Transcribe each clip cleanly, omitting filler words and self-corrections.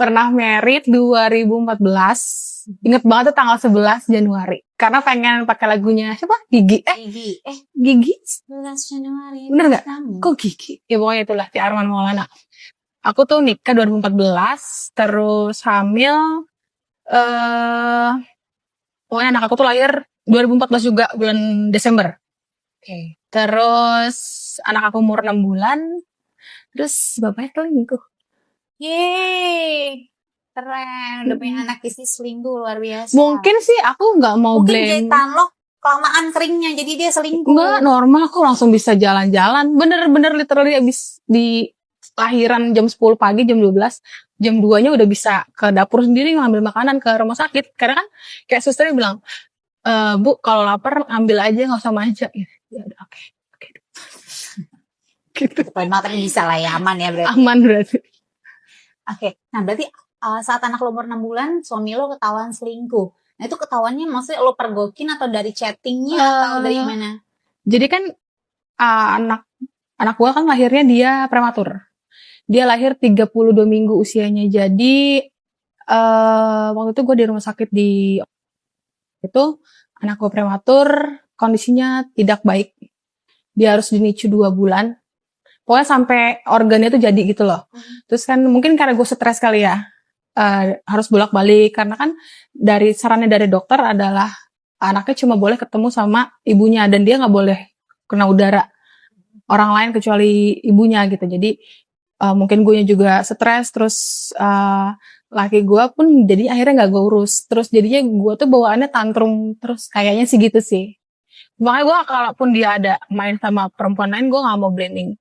pernah merit 2014. Ingat banget tuh tanggal 11 Januari. Karena pengen pakai lagunya siapa? Gigi. Gigi. 11 Januari. Bener gak? Kok Gigi? Ya pokoknya itulah, si Arman Maulana. Aku tuh nikah 2014, terus hamil. Pokoknya anak aku tuh lahir 2014 juga, bulan Desember. Oke. Terus anak aku umur 6 bulan. Terus bapaknya selingkuh. Yeay. Keren. Udah punya anak istri selingkuh, luar biasa. Mungkin sih aku gak mau Mungkin blame. jahitan lo kelamaan keringnya, jadi dia selingkuh. Enggak, normal kok, langsung bisa jalan-jalan. Bener-bener literally abis di lahiran jam 10 pagi, jam 12, jam 2-nya udah bisa ke dapur sendiri ngambil makanan ke rumah sakit. Karena kan kayak susternya bilang, Bu, kalau lapar ambil aja, gak usah manja. Ya udah, oke. Gitu. Tapi bisa lah ya, aman ya berarti. Aman berarti. Oke, nah berarti saat anak lo umur 6 bulan, suami lo ketahuan selingkuh. Nah itu ketahuannya maksudnya lo pergokin atau dari chattingnya atau dari mana? Jadi kan anak gue kan lahirnya dia prematur. Dia lahir 32 minggu usianya. Jadi waktu itu gue di rumah sakit itu anak gue prematur, kondisinya tidak baik. Dia harus dinicu 2 bulan. Pokoknya sampai organnya tuh jadi gitu loh. Terus kan mungkin karena gue stres kali ya, harus bolak-balik. Karena kan sarannya dari dokter adalah anaknya cuma boleh ketemu sama ibunya dan dia nggak boleh kena udara orang lain kecuali ibunya gitu. Jadi mungkin gue juga stres, terus laki gue pun jadi akhirnya nggak gue urus. Terus jadinya gue tuh bawaannya tantrum terus, kayaknya sih gitu sih. Makanya gue kalaupun dia ada main sama perempuan lain, gue nggak mau blaming,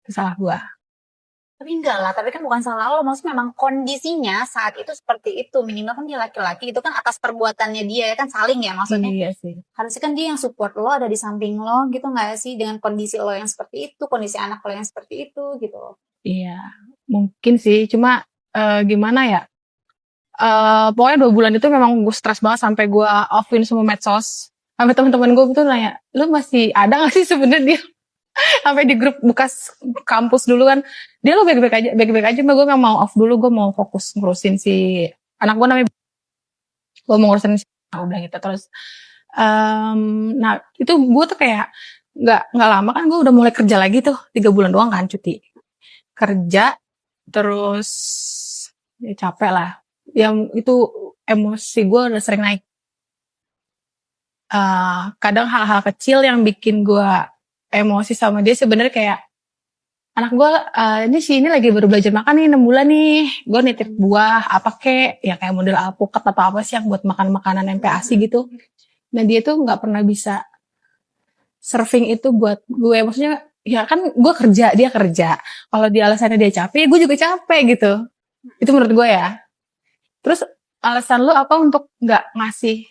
itu salah gue. Tapi enggak lah, tapi kan bukan salah lo, maksudnya memang kondisinya saat itu seperti itu. Minimal kan dia laki-laki, itu kan atas perbuatannya dia ya kan, saling ya maksudnya. Iya sih. Harusnya kan dia yang support lo, ada di samping lo gitu gak sih, dengan kondisi lo yang seperti itu, kondisi anak lo yang seperti itu gitu. Iya, mungkin sih, cuma gimana ya, pokoknya 2 bulan itu memang gue stres banget sampai gue offin semua medsos. Sampai teman-teman gue tuh nanya, lu masih ada gak sih sebenarnya dia? Sampai di grup bekas kampus dulu kan, dia lo baik-baik aja, mbak, gue gak mau off dulu, gue mau fokus ngurusin si anak gue namanya, gue mau ngurusin si aku bilang gitu. Terus nah itu gue tuh kayak nggak lama kan gue udah mulai kerja lagi tuh, 3 bulan doang kan cuti kerja, terus ya capek lah, yang itu emosi gue udah sering naik. Kadang hal-hal kecil yang bikin gue emosi sama dia sebenarnya kayak anak gue ini lagi baru belajar makan nih 6 bulan nih, gue nitip buah apa kek ya kayak model alpukat atau apa sih yang buat makan makanan MPASI gitu. Nah dia tuh nggak pernah bisa serving itu buat gue, maksudnya ya kan gue kerja, dia kerja, kalau dia alasannya dia capek, gue juga capek gitu. Itu menurut gue ya. Terus alasan lu apa untuk nggak ngasih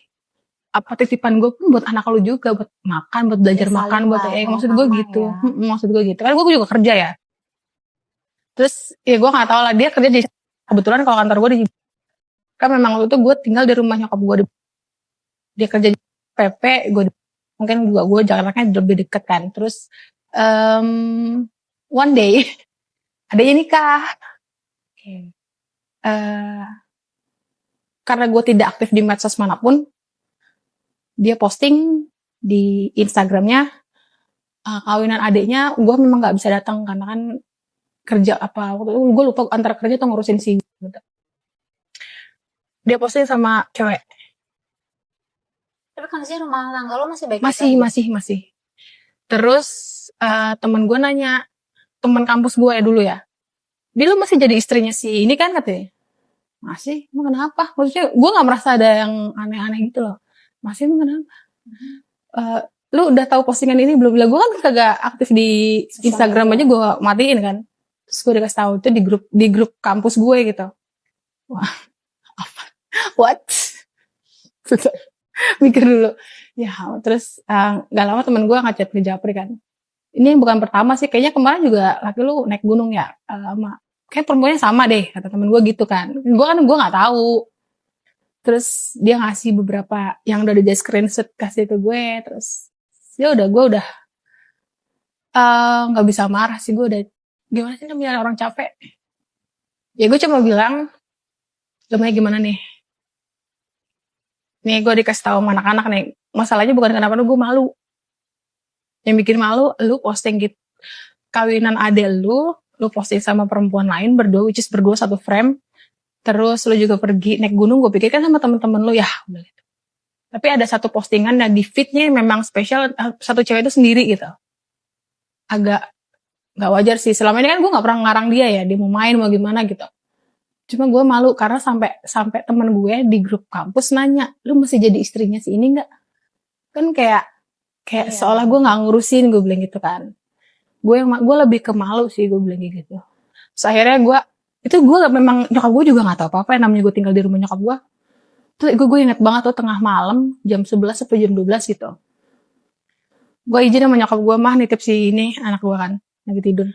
apa titipan gue pun buat anak lu juga, buat makan, buat belajar makan, buat maksud gue gitu ya. Maksud gue gitu kan, gue juga kerja ya. Terus ya gue nggak tahu lah, dia kerja di, kebetulan kalau kantor gue di, kan memang waktu itu gue tinggal di rumah nyokap gue, dia kerja di PP, gue mungkin juga gue jaraknya lebih deket kan. Terus one day adanya nikah. Karena gue tidak aktif di medsos manapun, dia posting di Instagramnya kawinan adiknya. Gue memang nggak bisa datang karena kan kerja apa, gue lupa antara kerja atau ngurusin si gitu. Dia posting sama cewek. Tapi kondisinya rumah tangga lo masih baik? Masih. Terus temen gue nanya, temen kampus gue ya dulu ya, dia lu masih jadi istrinya si ini kan katanya. Masih, emang kenapa? Maksudnya gue gak merasa ada yang aneh-aneh gitu loh. Masih, emang kenapa? Lu udah tahu postingan ini belum? Gue kan kagak aktif di Instagram aja, gue matiin kan. Terus gue dikasih tahu itu di grup kampus gue gitu. Wah, apa? What? Mikir dulu. Ya, terus gak lama temen gue ngechat ke Japri kan. Ini bukan pertama sih, kayaknya kemarin juga laki lu naik gunung ya, lama. Kayak perempuannya sama deh, kata temen gue gitu kan. Gue gak tahu. Terus dia ngasih beberapa yang udah di screenshot kasih ke gue. Terus ya udah, gue udah nggak bisa marah sih. Gue udah, gimana sih namanya orang capek. Ya gue cuma bilang, Gimana gimana nih? Nih gue dikasih tahu sama anak-anak nih. Masalahnya bukan kenapa gue malu. Yang bikin malu, lu posting gitu kawinan adek lu posting sama perempuan lain berdua, which is berdua satu frame. Terus lu juga pergi naik gunung, gue pikir kan sama temen-temen lu ya. Gitu. Tapi ada satu postingan dan di feednya memang spesial satu cewek itu sendiri gitu. Agak gak wajar sih. Selama ini kan gue gak pernah ngarang dia ya, dia mau main mau gimana gitu. Cuma gue malu karena sampai temen gue di grup kampus nanya, lu masih jadi istrinya si ini nggak? Kan kayak Iya. seolah gue nggak ngurusin, gue bilang gitu kan. Gue lebih ke malu sih, gue bilang gitu. Terus akhirnya gue memang nyokap gue juga nggak tahu apa-apa, namanya gue tinggal di rumah nyokap gue. Terus gue inget banget tuh tengah malam jam 11 sampai jam 12 gitu. Gue izin sama nyokap gue, mah nitip si ini anak gue kan lagi tidur.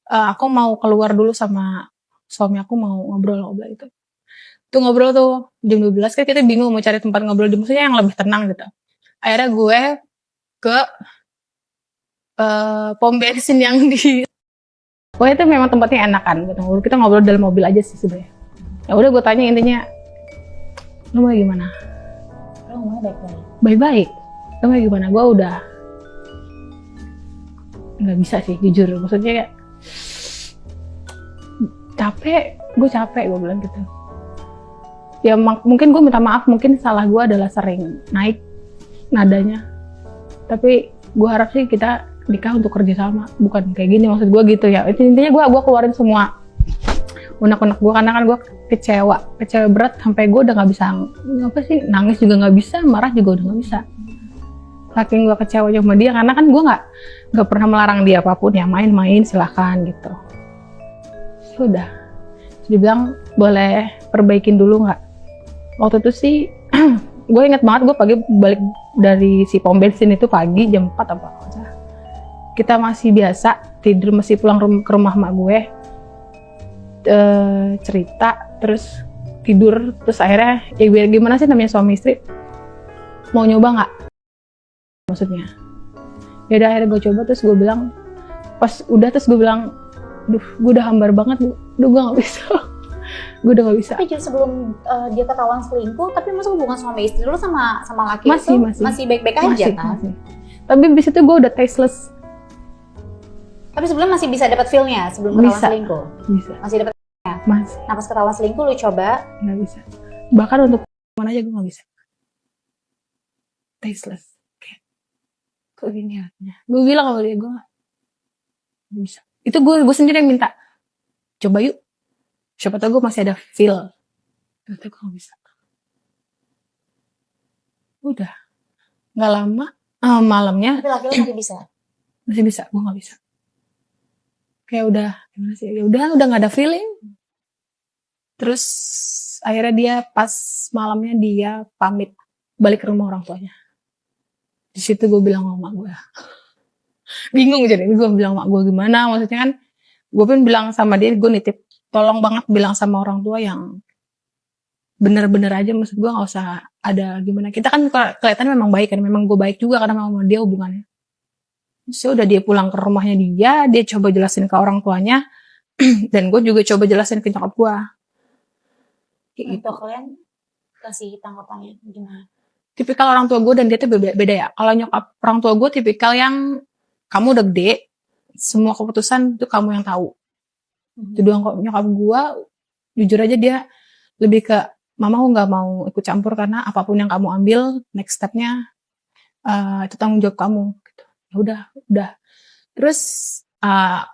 Aku mau keluar dulu sama suami aku, mau ngobrol gitu. Tuh ngobrol tuh jam 12 kan kita bingung mau cari tempat ngobrol di maksudnya yang lebih tenang gitu. Akhirnya gue ke pom bensin yang di itu memang tempatnya enak kan gitu. Kita ngobrol dalam mobil aja sih sebenarnya. Ya udah gue tanya intinya, lu mau gimana? Lu mau baik-baik. Baik-baik. Lu mau gimana? Gue udah nggak bisa sih jujur. Maksudnya kayak gue capek gue bilang gitu. Ya mungkin gue minta maaf, mungkin salah gue adalah sering naik nadanya. Tapi gue harap sih kita nikah untuk kerja sama, bukan kayak gini maksud gue gitu ya. Itu intinya gue keluarin semua unek-unek gue karena kan gue kecewa berat sampai gue udah nggak bisa nangis juga nggak bisa, marah juga udah nggak bisa. Saking gue kecewa sama dia karena kan gue nggak pernah melarang dia apapun ya, main-main silahkan gitu. Sudah, dibilang boleh perbaikin dulu nggak? Waktu itu sih gue inget banget, gue pagi balik dari si pom bensin itu pagi jam 4 apa kita masih biasa tidur, masih pulang ke rumah mak gue, cerita terus tidur, terus akhirnya ya biar gimana sih namanya suami istri, mau nyoba nggak maksudnya. Ya udah akhirnya gue coba, terus gue bilang terus gue bilang, duh gue udah hambar banget, gue nggak bisa. Gue udah gak bisa. Tapi jadi sebelum dia ketahuan selingkuh, tapi masa hubungan suami istri lu sama laki itu masih baik-baik aja kan? Masih. Tapi abis itu gue udah tasteless. Tapi sebelum masih bisa dapat feel-nya sebelum ketahuan selingkuh? Bisa. Masih dapat feel-nya? Masih. Nah pas ketahuan selingkuh lu coba? Gak bisa. Bahkan untuk mana aja gue gak bisa. Tasteless. Kayak kok gini hatnya. Gue bilang sama dia, gue gak bisa. Itu gue sendiri yang minta, coba yuk. Siapa tau gue masih ada feel. Ternyata gue gak bisa. Udah. Gak lama. Malamnya. Tapi laki-laki masih bisa? Masih bisa. Gue gak bisa. Kayak udah. Gimana sih? Ya udah gak ada feeling. Terus akhirnya dia pas malamnya dia pamit. Balik ke rumah orang tuanya. Di situ gue bilang sama mak gue. Bingung jadi. Gue bilang sama mak gue gimana. Maksudnya kan. Gue pun bilang sama dia. Gue nitip. Tolong banget bilang sama orang tua yang bener-bener aja, maksud gue gak usah ada gimana. Kita kan kelihatan memang baik kan, memang gue baik juga karena memang dia hubungannya. So udah dia pulang ke rumahnya dia coba jelasin ke orang tuanya, dan gue juga coba jelasin ke nyokap gue. Itu kalian kasih tanggapannya gimana? Tipikal orang tua gue dan dia tuh beda ya. Kalau nyokap orang tua gue tipikal yang kamu udah gede, semua keputusan itu kamu yang tahu. Itu doang kok. Nyokap gue jujur aja dia lebih ke mama aku nggak mau ikut campur karena apapun yang kamu ambil next stepnya itu tanggung jawab kamu gitu. Ya udah terus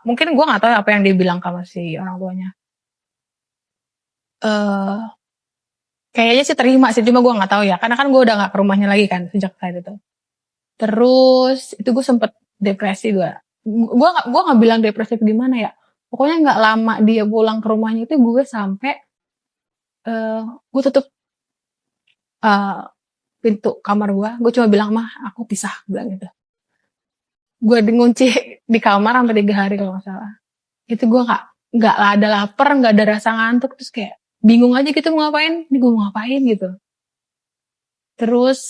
mungkin gue nggak tahu apa yang dia bilang sama si orang tuanya, kayaknya sih terima sih, cuma gue nggak tahu ya karena kan gue udah nggak ke rumahnya lagi kan sejak saat itu. Terus itu gue sempet depresi, gue nggak bilang depresi gimana ya. Pokoknya nggak lama dia pulang ke rumahnya itu gue sampai gue tutup pintu kamar gue cuma bilang mah aku pisah, bilang gitu. Gue ngunci di kamar sampai 3 hari kalau nggak salah. Itu gue nggak ada lapar, nggak ada rasa ngantuk, terus kayak bingung aja gitu mau ngapain, ini gue mau ngapain gitu. Terus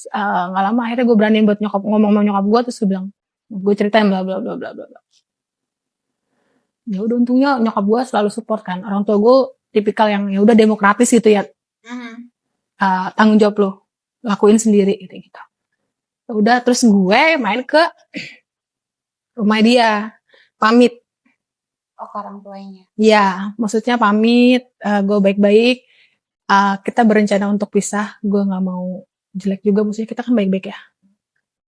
nggak lama akhirnya gue beraniin buat ngomong sama nyokap gue, terus gue bilang, gue ceritain bla bla bla bla bla. Ya udah untungnya nyokap gue selalu support kan. Orang tua gue tipikal yang ya udah demokratis gitu ya, tanggung jawab lo lakuin sendiri gitu. Udah terus gue main ke rumah dia, pamit. Oh, ke orang tuanya. Ya, maksudnya pamit, gue baik-baik. Kita berencana untuk pisah, gue nggak mau jelek juga, maksudnya kita kan baik-baik ya.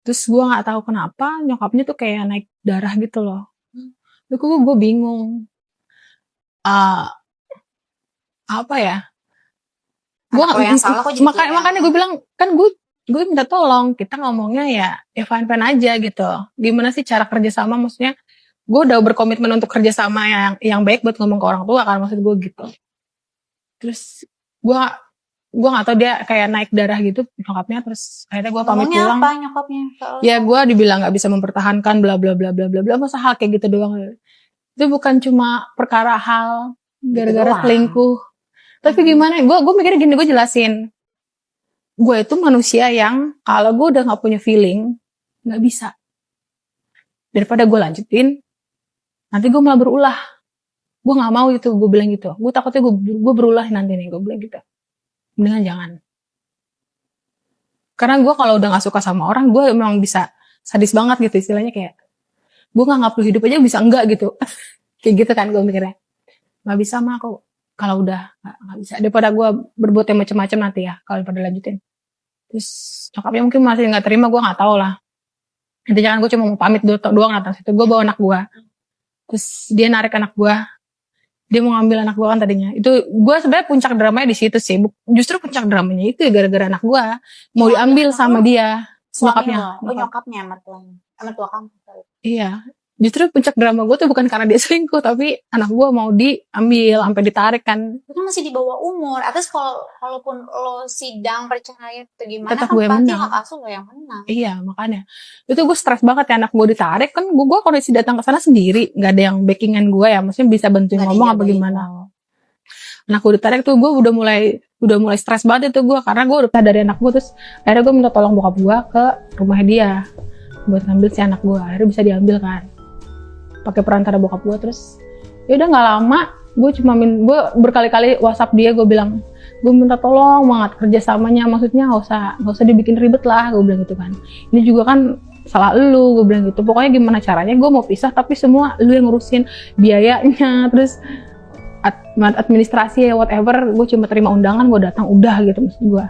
Terus gue nggak tahu kenapa nyokapnya tuh kayak naik darah gitu loh. Terus gue bingung. Apa ya? Anak lo yang salah kok jadi makanya gue bilang kan gue minta tolong, kita ngomongnya ya fine-fine aja gitu. Gimana sih cara kerjasama, maksudnya gue udah berkomitmen untuk kerjasama yang baik buat ngomong ke orang tua kan, maksud gue gitu. Terus gue nggak tahu dia kayak naik darah gitu nyokapnya, terus akhirnya gue pamit ngomongnya pulang. apa nyokapnya? Ya gue dibilang nggak bisa mempertahankan bla bla bla bla bla bla, masa hal kayak gitu doang. Itu bukan cuma perkara hal gara-gara selingkuh. Tapi gimana? Gue mikirnya gini, gue jelasin. Gue itu manusia yang kalau gue udah nggak punya feeling, nggak bisa. Daripada gue lanjutin, nanti gue malah berulah. Gue nggak mau itu, gue bilang gitu. Gue takutnya gue berulah nanti nih, gue bilang gitu. Mendingan jangan. Karena gue kalau udah nggak suka sama orang, gue memang bisa sadis banget gitu istilahnya, kayak gue nggak perlu hidup aja bisa enggak gitu. Kayak gitu kan gue mikirnya. Nggak bisa mah aku. Kalau udah nggak bisa, daripada gue berbuat yang macam-macam nanti ya kalau pada lanjutin. Terus nyokapnya mungkin masih nggak terima, gue nggak tahu lah. Intinya kan gue cuma mau pamit doang datang situ. Gue bawa anak gue, terus dia narik anak gue, dia mau ngambil anak gue kan tadinya. Itu gue sebenarnya puncak dramanya di situ sih. Justru puncak dramanya itu ya gara-gara anak gue mau diambil sama dia, nyokapnya. Nyokapnya mertua kamu. Iya. Justru puncak drama gue tuh bukan karena dia selingkuh, tapi anak gue mau diambil sampai ditarik kan. Itu masih di bawah umur. Atas kalaupun lo sidang perceraian atau gimana, tetap kan gue pasti menang. hak asuh lo yang menang. Iya, makanya. Itu gue stres banget ya, anak gue ditarik kan. Gue kondisi datang ke sana sendiri, nggak ada yang backingan gue ya, maksudnya bisa bantuin ngomong apa gimana. Anak gue ditarik tuh gue udah mulai stres banget itu gue, karena gue udah dari anak gue. Terus akhirnya gue minta tolong bokap gue ke rumah dia buat ngambil si anak gue. Akhirnya bisa diambil kan, pakai perantara bokap gue. Terus ya udah nggak lama, gue berkali-kali WhatsApp dia, gue bilang gue minta tolong banget kerjasamanya, maksudnya nggak usah dibikin ribet lah, gue bilang gitu kan. Ini juga kan salah lu, gue bilang gitu. Pokoknya gimana caranya gue mau pisah tapi semua lu yang ngurusin biayanya, terus administrasi ya whatever, gue cuma terima undangan, gue datang udah gitu maksud gue.